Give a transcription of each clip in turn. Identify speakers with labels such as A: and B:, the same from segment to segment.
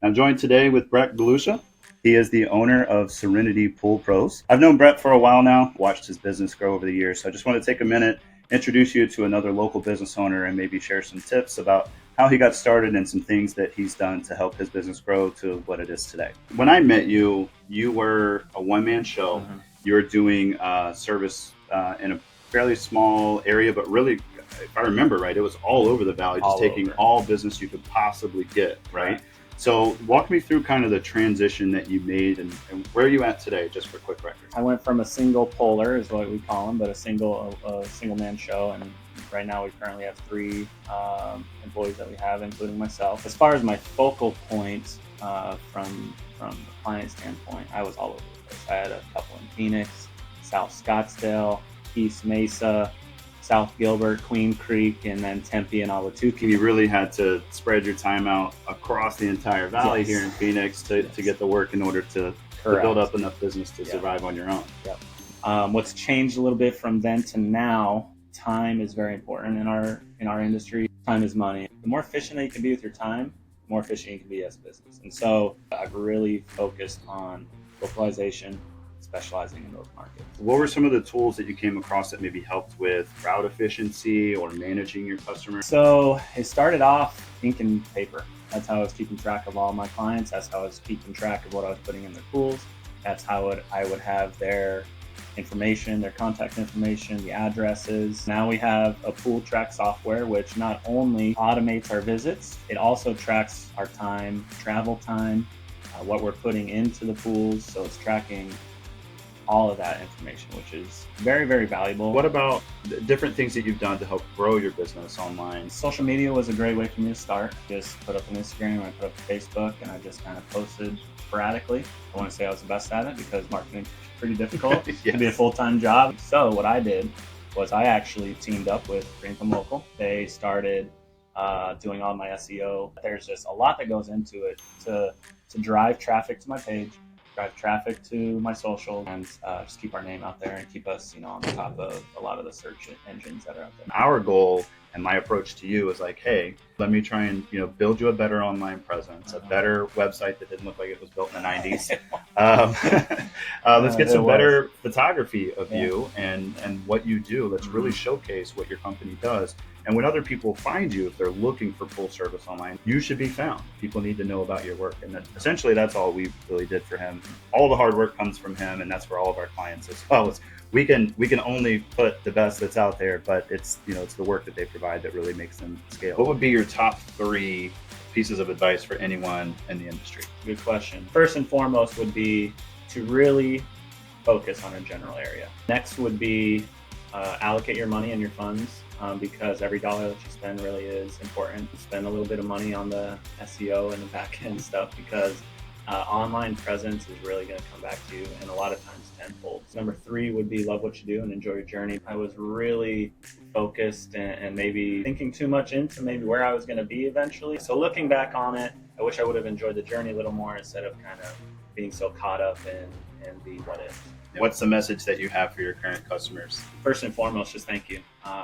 A: I'm joined today with Brett Galusha. He is the owner of Serenity Pool Pros. I've known Brett for a while now, watched his business grow over the years. So I just want to take a minute, introduce you to another local business owner, and maybe share some tips about how he got started and some things that he's done to help his business grow to what it is today. When I met you, you were a one-man show. You were doing service in a fairly small area, but really, if I remember right, it was all over the valley, just taking all business you could possibly get, right? So walk me through kind of the transition that you made and where are you at today, just for quick record.
B: I went from a single puller, is what we call them, but a single man show, and right now we currently have 3 employees that we have, including myself. As far as my focal point from the client standpoint, I was all over the place. I had a couple in Phoenix, South Scottsdale, East Mesa, South Gilbert, Queen Creek, and then Tempe and Ahwatukee.
A: You really had to spread your time out across the entire valley here in Phoenix to get the work in order to build up enough business to survive on your own.
B: What's changed a little bit from then to now, time is very important in our industry. Time is money. The more efficient that you can be with your time, the more efficient you can be as a business. And so I've really focused on localization, specializing in those markets.
A: What were some of the tools that you came across that maybe helped with route efficiency or managing your customers?
B: So it started off ink and paper. That's how I was keeping track of all my clients. That's how I was keeping track of what I was putting in their pools. That's how I would have their information, their contact information, the addresses. Now we have a pool track software, which not only automates our visits, it also tracks our time, travel time, what we're putting into the pools. So it's tracking all of that information, which is very, very valuable.
A: What about different things that you've done to help grow your business online?
B: Social media was a great way for me to start. Just put up an Instagram, I put up Facebook, and I just kind of posted sporadically. I want to say I was the best at it because marketing is pretty difficult to be a full-time job. So what I did was I actually teamed up with Green Thumb Local. They started doing all my SEO. There's just a lot that goes into it to drive traffic to my page, drive traffic to my social, and just keep our name out there and keep us, on the top of a lot of the search engines that are out there.
A: Our goal and my approach to you is like, hey, let me try and build you a better online presence, a better website that didn't look like it was built in the 90s. Let's get some better photography of you and what you do. Let's really showcase what your company does. And when other people find you, if they're looking for pool service online, you should be found. People need to know about your work. And essentially that's all we really did for him. All the hard work comes from him, and that's for all of our clients as well. We can only put the best that's out there, but it's it's the work that they provide that really makes them scale. What would be your top 3 pieces of advice for anyone in the industry?
B: Good question. First and foremost would be to really focus on a general area. Next would be allocate your money and your funds, because every dollar that you spend really is important. Spend a little bit of money on the SEO and the back end stuff, because online presence is really going to come back to you, and a lot of times tenfold. Number 3 would be love what you do and enjoy your journey. I was really focused and maybe thinking too much into maybe where I was going to be eventually. So looking back on it, I wish I would have enjoyed the journey a little more instead of kind of being so caught up in the what if.
A: What's the message that you have for your current customers?
B: First and foremost, just thank you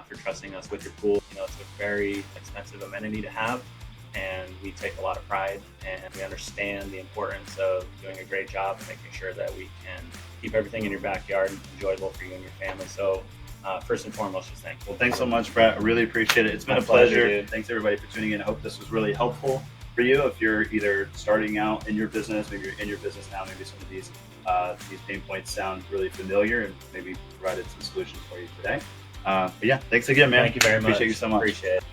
B: for trusting us with your pool. It's a very expensive amenity to have, and we take a lot of pride, and we understand the importance of doing a great job and making sure that we can keep everything in your backyard enjoyable for you and your family. So first and foremost, just thank you.
A: Well, thanks so much, Brett. I really appreciate it. It's been a pleasure. Thanks everybody for tuning in. I hope this was really helpful for you. If you're either starting out in your business, maybe you're in your business now, maybe some of these pain points sound really familiar, and maybe provided some solutions for you today. But yeah, thanks again, man.
B: Thank you very much.
A: Appreciate you so much.
B: Appreciate it.